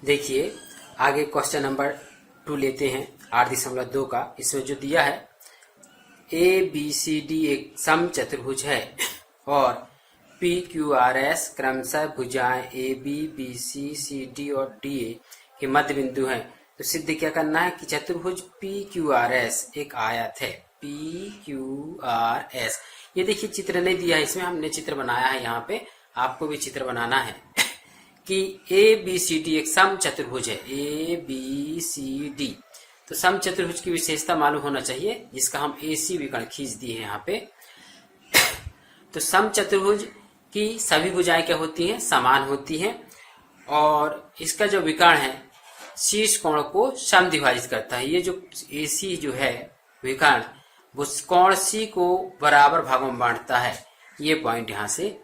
देखिए आगे question number 2 लेते हैं 8.2 का। इसमें जो दिया है ABCD एक सम चतुर्भुज है और PQRS क्रमशः भुजाएं AB, BC, CD और DA के मध्य बिंदु हैं। तो सिद्ध क्या करना है कि चतुर्भुज PQRS एक आयत है। PQRS ये देखिए चित्र नहीं दिया है, इसमें हमने चित्र बनाया है। यहाँ पे आपको भी चित्र बनाना है कि ABCD एक सम चतुर्भुज है। ABCD तो सम चतुर्भुज की विशेषता मालूम होना चाहिए, जिसका हम AC विकर्ण खींच दिए हैं यहाँ पे। तो सम चतुर्भुज की सभी भुजाएं क्या होती हैं? समान होती हैं और इसका जो विकर्ण है शीर्ष कोण को समद्विभाजित करता है। ये जो AC जो है विकर्ण वो कोण C को बराबर भागों में बांटता है। ये पॉइंट यहाँ से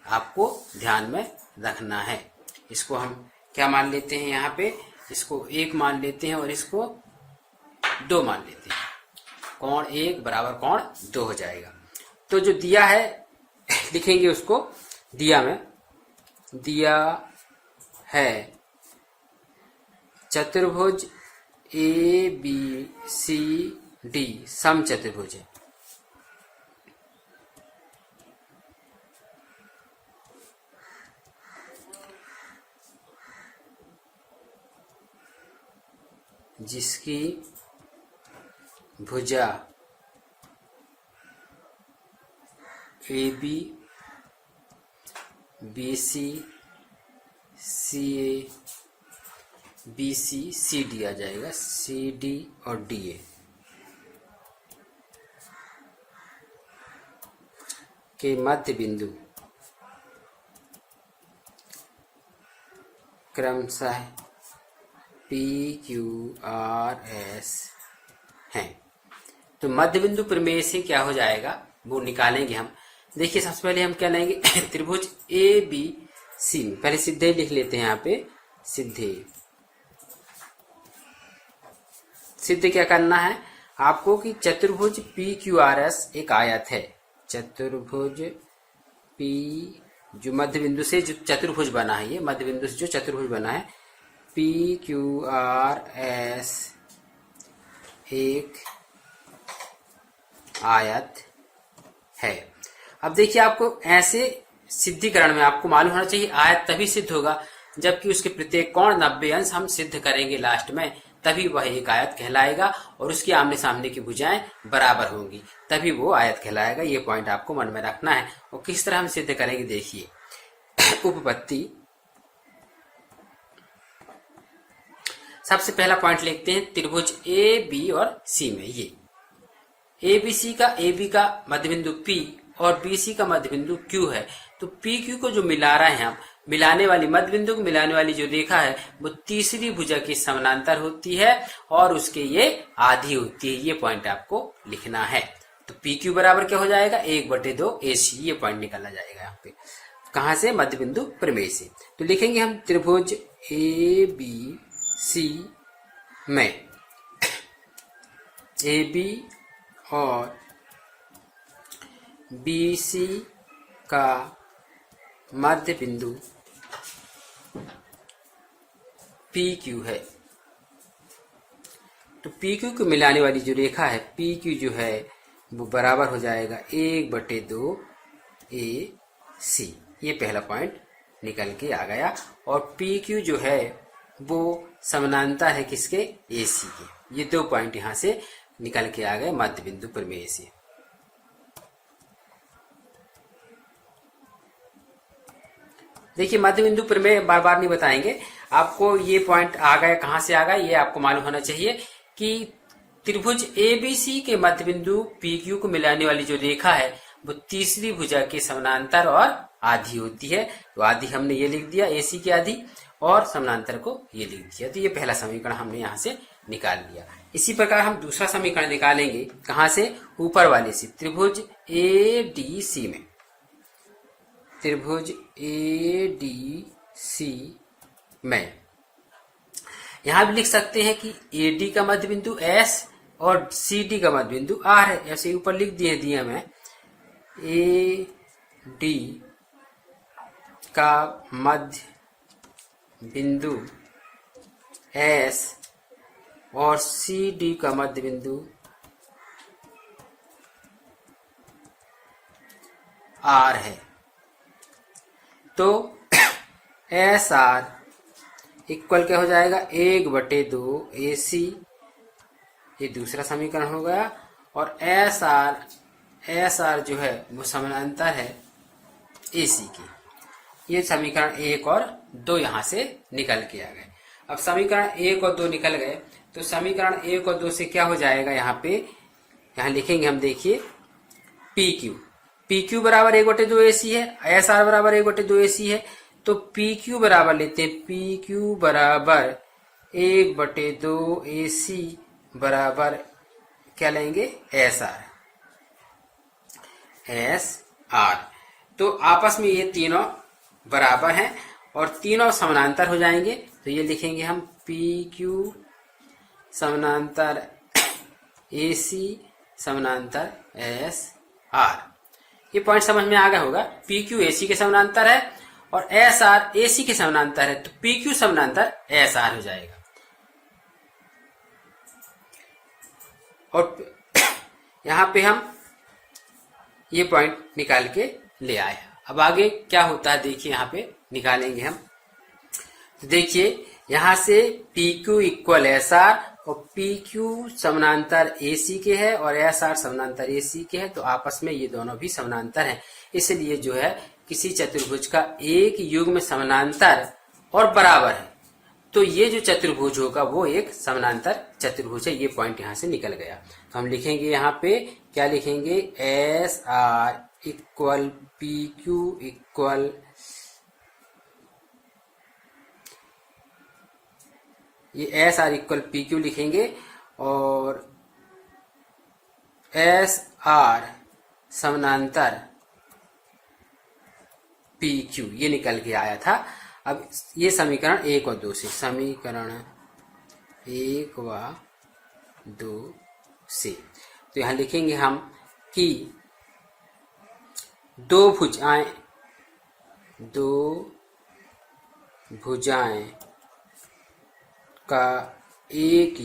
आपको ध्यान में रखना है। इसको हम क्या मान लेते हैं? यहाँ पे इसको 1 मान लेते हैं और इसको 2 मान लेते हैं। कोण 1 बराबर कोण 2 हो जाएगा। तो जो दिया है लिखेंगे उसको। दिया है चतुर्भुज ABCD सम चतुर्भुज है। जिसकी भुजा AB, BC, CA, BC, CD आ जाएगा, CD और DA के मध्य बिंदु क्रमशः PQRS हैं। तो मध्य बिंदु प्रमेय से क्या हो जाएगा वो निकालेंगे हम। देखिए सबसे पहले हम क्या लेंगे त्रिभुज ABC में पहले सीधे लिख लेते हैं। यहाँ पे सिद्ध क्या करना है आपको कि चतुर्भुज PQRS एक आयत है। चतुर्भुज P जो मध्य बिंदु से जो चतुर्भुज बना है, ये मध्य बिंदु से जो चतुर्भुज बना है PQRS एक आयत है। अब देखिए आपको ऐसे सिद्धिकरण में आपको मालूम होना चाहिए आयत तभी सिद्ध होगा जबकि उसके प्रत्येक कोण 90 अंश हम सिद्ध करेंगे लास्ट में, तभी वह एक आयत कहलाएगा और उसकी आमने सामने की भुजाएं बराबर होंगी, तभी वो आयत कहलाएगा। ये पॉइंट आपको मन में रखना है। और किस तरह हम सिद्ध करेंगे देखिए उपपत्ति। सबसे पहला पॉइंट लिखते हैं त्रिभुज AB और C में। ये ABC का AB का मध्यबिंदु P और BC का मध्यबिंदु Q है। तो PQ को जो मिला रहे हैं हम, मिलाने वाली मध्यबिंदु को मिलाने वाली जो रेखा है वो तीसरी भुजा की समानांतर होती है और उसके ये आधी होती है। ये पॉइंट आपको लिखना है। तो PQ बराबर क्या हो जाएगा 1/2 AC। ये पॉइंट निकाला जाएगा यहाँ पे कहाँ से? मध्यबिंदु प्रमेय से। तो लिखेंगे हम त्रिभुज ABC में AB और BC का मध्य बिंदु PQ है। तो PQ को मिलाने वाली जो रेखा है PQ जो है वो बराबर हो जाएगा 1/2 AC। ये पहला पॉइंट निकल के आ गया। और PQ जो है वो समानांतर है किसके? AC के। ये 2 पॉइंट यहाँ से निकल के आ गए मध्य बिंदु प्रमेय से। देखिए मध्य बिंदु प्रमेय बार बार नहीं बताएंगे आपको। ये पॉइंट आ गए, कहाँ से आ गए ये आपको मालूम होना चाहिए कि त्रिभुज ABC के मध्य बिंदु PQ को मिलाने वाली जो रेखा है वो तीसरी भुजा के समानांतर और आधी होती है। तो आधी हमने ये लिख दिया AC की आधी और समानांतर को ये लिख दिया। तो ये पहला समीकरण हमने यहाँ से निकाल लिया। इसी प्रकार हम दूसरा समीकरण निकालेंगे कहाँ से? ऊपर वाले से, त्रिभुज ADC में। त्रिभुज ADC में यहां भी लिख सकते हैं कि AD का मध्य बिंदु S और CD का मध्य बिंदु R है। ऐसे ऊपर लिख दिया मैं AD का मध्य बिंदु एस और सी डी का मध्य बिंदु आर है, तो एस आर इक्वल क्या हो जाएगा, 1/2 AC, ये दूसरा समीकरण हो गया। और एस आर जो है वो समानांतर है AC की। ये समीकरण 1 और 2 यहां से निकल के आ गए। अब समीकरण 1 और 2 निकल गए, तो समीकरण 1 और 2 से क्या हो जाएगा, यहाँ लिखेंगे हम, देखिए PQ बराबर 1/2 AC है, SR बराबर 1/2 AC है, तो PQ बराबर लेते हैं, PQ बराबर 1/2 AC बराबर क्या लेंगे, SR। तो आपस में ये तीनों बराबर हैं और तीनों समानांतर हो जाएंगे, तो ये लिखेंगे हम PQ समानांतर AC समानांतर SR। ये पॉइंट समझ में आ गया होगा। PQ AC के समानांतर है और SR AC के समानांतर है, तो PQ समानांतर SR हो जाएगा। और यहाँ पे हम ये पॉइंट निकाल के ले आए। अब आगे क्या होता है देखिए, यहाँ पे निकालेंगे हम। तो देखिए यहाँ से PQ इक्वल SR और PQ समानांतर AC के है और SR समानांतर AC के है, तो आपस में ये दोनों भी समानांतर हैं। इसलिए जो है किसी चतुर्भुज का एक युग्म समानांतर और बराबर है, तो ये जो चतुर्भुज होगा वो एक समानांतर चतुर्भुज है। ये पॉइंट यहाँ से निकल गया। तो हम लिखेंगे यहाँ पे, क्या लिखेंगे, SR इक्वल PQ इक्वल ये SR इक्वल PQ लिखेंगे और SR समानांतर PQ, ये निकल के आया था। अब ये समीकरण 1 और 2 से, समीकरण 1 व 2 से, तो यहाँ लिखेंगे हम कि दो भुजाएं का एक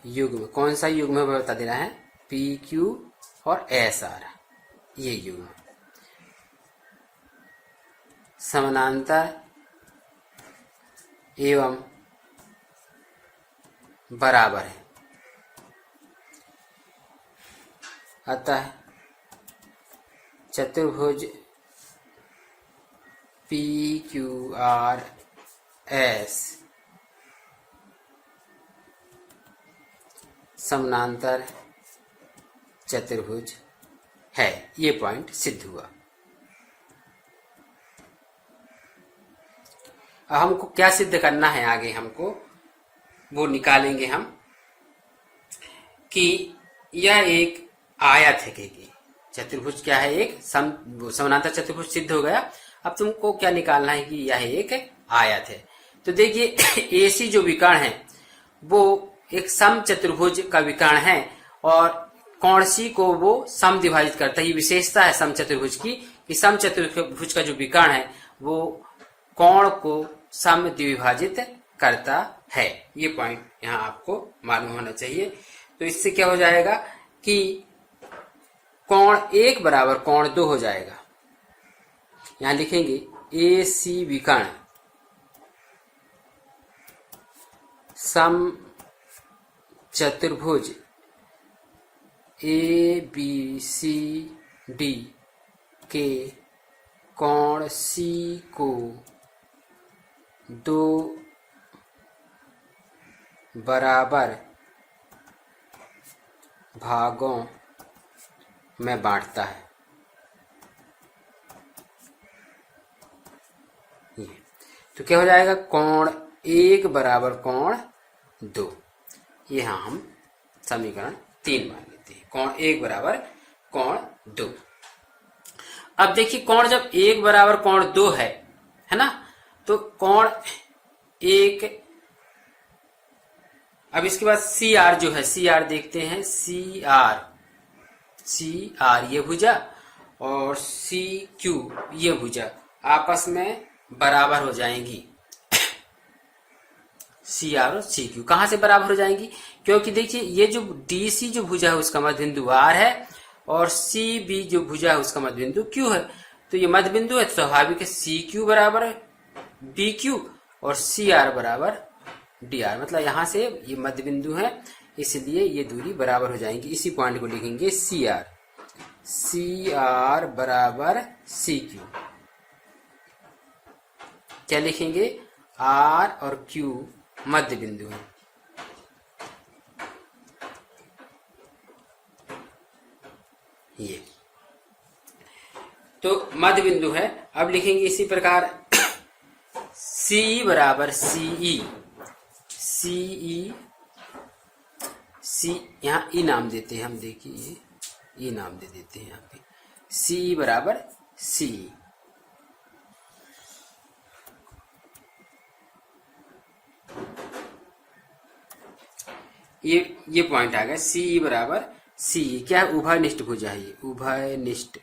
युग्म कौन सा युग्म है बता दे रहा है, PQ और SR, ये युग्म समानांतर एवं बराबर है। अतः चतुर्भुज PQRS समानांतर चतुर्भुज है। ये पॉइंट सिद्ध हुआ। अब हमको क्या सिद्ध करना है, आगे हमको वो निकालेंगे हम कि यह एक आयत है। कि चतुर्भुज क्या है, एक समानांतर चतुर्भुज सिद्ध हो गया। अब तुमको क्या निकालना है कि यह एक आयत है। तो देखिए AC जो विकर्ण है वो एक सम चतुर्भुज का विकर्ण है और कोण C को वो सम विभाजित करता है। ये विशेषता है सम चतुर्भुज की कि सम चतुर्भुज का जो विकर्ण है वो कोण को सम द्विभाजित करता है। ये पॉइंट यहाँ आपको मालूम होना चाहिए। तो इससे क्या हो जाएगा कि कोण 1 बराबर कोण 2 हो जाएगा। यहाँ लिखेंगे AC विकर्ण सम चतुर्भुज ABCD के कोण C को 2 बराबर भागों में बांटता है। तो क्या हो जाएगा, कोण 1 बराबर कोण 2। यहाँ हम समीकरण 3 मान लेते हैं, कोण 1 बराबर कोण 2। अब देखिए कोण जब 1 बराबर कोण 2 है ना, तो कोण 1, अब इसके बाद CR जो है, CR देखते हैं, CR ये भुजा और CQ ये भुजा आपस में बराबर हो जाएंगी। सी आर और सी क्यू कहां से बराबर हो जाएंगी, क्योंकि देखिए ये जो डी सी जो भुजा है उसका मध्य बिंदु आर है और सी बी जो भुजा है उसका मध्य बिंदु क्यू है। तो ये मध्य बिंदु है, स्वाभाविक है सी क्यू बराबर बी क्यू और सी आर बराबर डी आर, मतलब यहां से ये मध्य बिंदु है इसलिए ये दूरी बराबर हो जाएंगी। इसी पॉइंट को लिखेंगे सी आर बराबर सी क्यू। क्या लिखेंगे, आर और क्यू मध्य बिंदु है। ये तो मध्य बिंदु है। अब लिखेंगे इसी प्रकार सी बराबर सीई, सी यहाँ ई नाम देते हैं हम, देखिए ई नाम दे देते हैं यहाँ पे, सी बराबर सी। ये पॉइंट आ गया, सी बराबर सी। क्या है, उभयनिष्ठ भुजा है, ये उभयनिष्ठ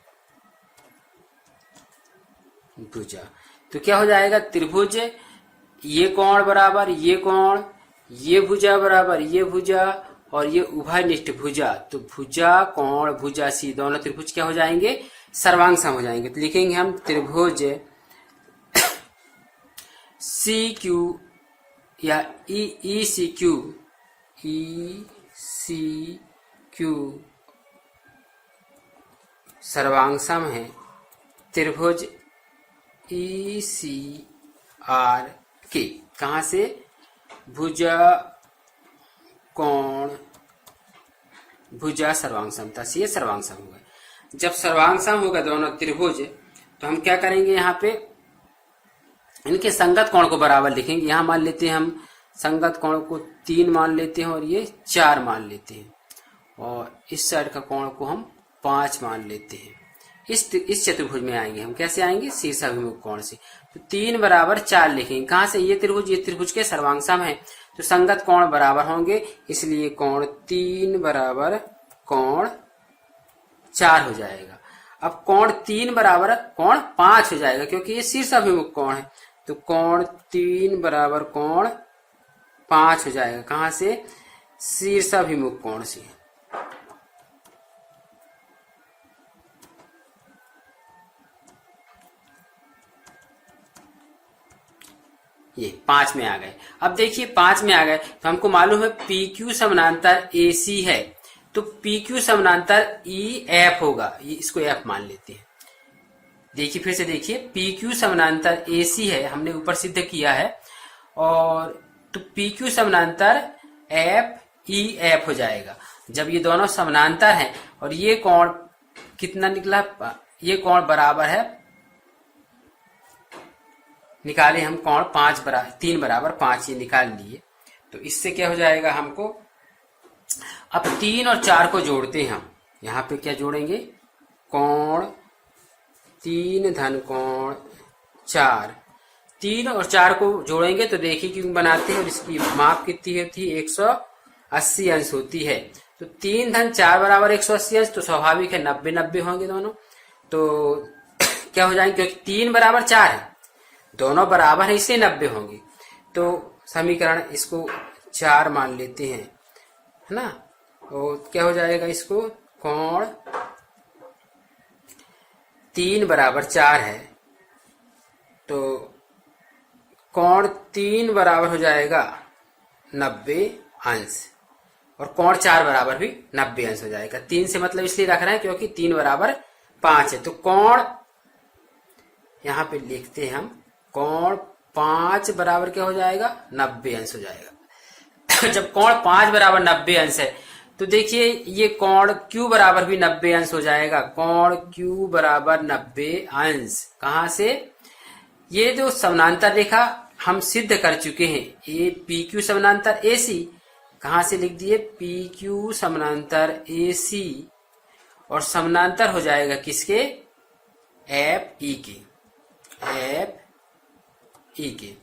भुजा। तो क्या हो जाएगा, त्रिभुज ये कोण बराबर ये कोण, ये भुजा बराबर ये भुजा और ये उभयनिष्ठ भुजा। तो भुजा कोण भुजा सी दोनों त्रिभुज क्या हो जाएंगे, सर्वांग सम हो जाएंगे। तो लिखेंगे हम त्रिभुज सी क्यू या ई सी क्यू सर्वांग सम है त्रिभुज ई सी आर के। कहां से, भुजा कोण भुजा सर्वांग समता से ये सर्वांग सम होगा। जब सर्वांग सम होगा दोनों त्रिभुज तो हम क्या करेंगे, यहाँ पे इनके संगत कोण को बराबर लिखेंगे। यहां मान लेते हैं हम संगत कोण को 3 मान लेते हैं और ये 4 मान लेते हैं, और इस साइड का कोण को हम 5 मान लेते हैं। इस चतुर्भुज में आएंगे हम, कैसे आएंगे, शीर्षाभिमुख कोण से। तो 3 बराबर 4 लिखेंगे। कहां से, ये त्रिभुज के सर्वांग सम है तो संगत कोण बराबर होंगे, इसलिए कोण 3 बराबर कोण 4 हो जाएगा। अब कोण 3 बराबर कोण 5 हो जाएगा क्योंकि ये शीर्षाभिमुख कोण है। तो कोण 3 बराबर कोण 5 हो जाएगा। कहां से, शीर्षाभिमुख कोण से। ये 5 में आ गए। अब देखिए 5 में आ गए तो हमको मालूम है पी क्यू समानांतर ए सी है, तो पी क्यू समानांतर ई एफ होगा, ये इसको एफ मान लेते हैं। देखिए फिर से देखिए, पी क्यू समानांतर ए सी है, हमने ऊपर सिद्ध किया है, और तो पी क्यू समानांतर एफ ई एफ हो जाएगा। जब ये दोनों समानांतर हैं और ये कोण कितना निकला, ये कोण बराबर है, निकाले हम कोण 3 बराबर 5 ये निकाल लिए। तो इससे क्या हो जाएगा हमको, अब 3 और 4 को जोड़ते हैं हम। यहाँ पे क्या जोड़ेंगे, कोण 3 धन कोण 4, 3 और 4 को जोड़ेंगे तो देखिए क्यों बनाते हैं, और इसकी माप कितनी होती है, 180 अंश होती है। तो 3 धन 4 बराबर 180 अंश, तो स्वाभाविक है 90-90 होंगे दोनों। तो क्या हो जाएंगे, क्योंकि 3 बराबर 4 है, दोनों बराबर है इसलिए 90 होंगे। तो समीकरण इसको 4 मान लेते हैं, है ना। और क्या हो जाएगा, इसको कोण 3 बराबर 4 है, तो कोण 3 बराबर हो जाएगा 90 अंश, और कोण 4 बराबर भी 90 अंश हो जाएगा। 3 से मतलब इसलिए रख रहे हैं क्योंकि 3 बराबर 5 है। तो कोण यहाँ पे लिखते हैं हम, कोण 5 बराबर क्या हो जाएगा, 90 अंश हो जाएगा। जब कोण 5 बराबर 90 अंश है तो देखिए ये कोण Q बराबर भी 90 अंश हो जाएगा। कोण Q बराबर 90 अंश कहां से, ये जो समानांतर रेखा हम सिद्ध कर चुके हैं, ये PQ समानांतर AC, कहां से लिख दिए, PQ समानांतर AC, और समानांतर हो जाएगा किसके, FE के, FE के।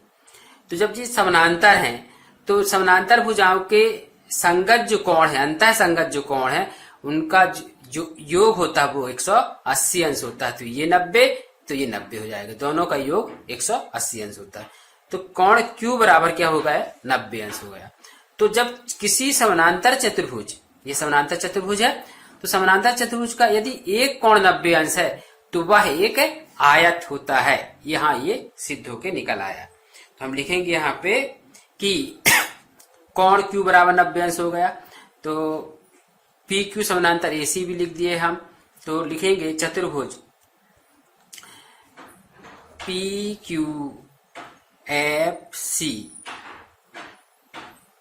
तो जब ये समानांतर हैं तो समानांतर भुजाओं के संगत जो कोण है, अंतः संगत जो कोण है, उनका जो योग होता है वो 180 अंश होता है। तो ये 90 तो ये 90 हो जाएगा, दोनों का योग 180 अंश होता है। तो कोण Q बराबर क्या हो गया, 90 अंश हो गया। तो जब किसी समानांतर चतुर्भुज, ये समानांतर चतुर्भुज है, तो समानांतर चतुर्भुज का यदि एक कोण 90 अंश है तो वह एक आयत होता है। यहाँ ये सिद्ध होके निकल आया। तो हम लिखेंगे यहाँ पे कि कोण Q बराबर 90 अंश हो गया। तो PQ समानांतर AC भी लिख दिए हम। तो लिखेंगे चतुर्भुज PQFC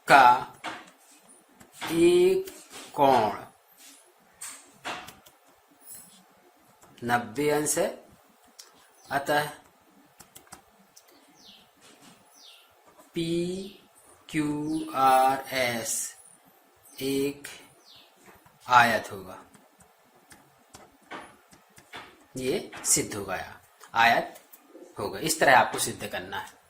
का एक कोण 90 अंश है, अतः PQRS एक आयत होगा। ये सिद्ध हो गया, आयत होगा। इस तरह आपको सिद्ध करना है।